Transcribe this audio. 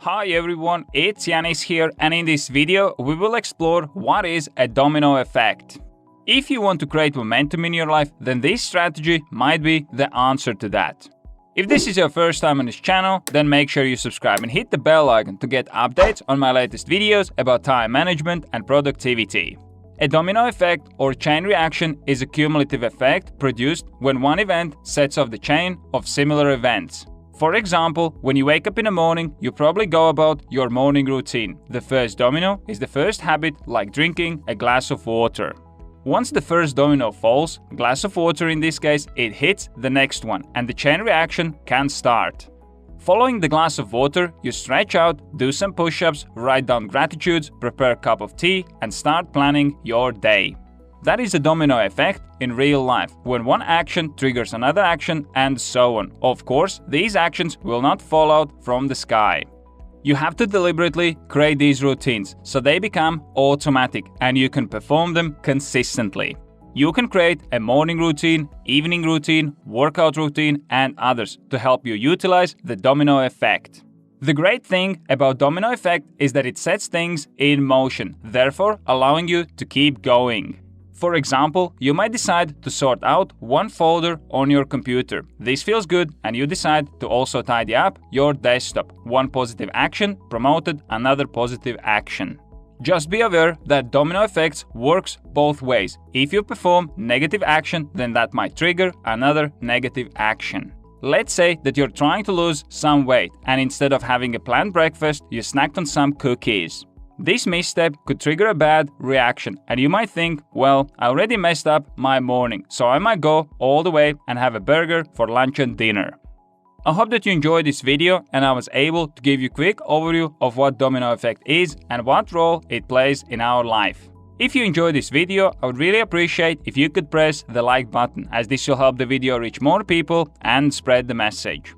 Hi everyone, it's Yanis here, and in this video we will explore what is a domino effect. If you want to create momentum in your life, then this strategy might be the answer to that. If this is your first time on this channel, then make sure you subscribe and hit the bell icon to get updates on my latest videos about time management and productivity. A domino effect or chain reaction is a cumulative effect produced when one event sets off the chain of similar events. For example, when you wake up in the morning, you probably go about your morning routine. The first domino is the first habit, like drinking a glass of water. Once the first domino falls, glass of water in this case, it hits the next one and the chain reaction can start. Following the glass of water, you stretch out, do some push-ups, write down gratitudes, prepare a cup of tea and start planning your day. That is a domino effect in real life, when one action triggers another action and so on. Of course, these actions will not fall out from the sky. You have to deliberately create these routines so they become automatic and you can perform them consistently. You can create a morning routine, evening routine, workout routine and others to help you utilize the domino effect. The great thing about domino effect is that it sets things in motion, therefore allowing you to keep going. For example, you might decide to sort out one folder on your computer. This feels good and you decide to also tidy up your desktop. One positive action promoted another positive action. Just be aware that domino effects works both ways. If you perform negative action, then that might trigger another negative action. Let's say that you're trying to lose some weight and instead of having a planned breakfast, you snacked on some cookies. This misstep could trigger a bad reaction and you might think, well, I already messed up my morning, so I might go all the way and have a burger for lunch and dinner. I hope that you enjoyed this video and I was able to give you a quick overview of what domino effect is and what role it plays in our life. If you enjoyed this video, I would really appreciate if you could press the like button, as this will help the video reach more people and spread the message.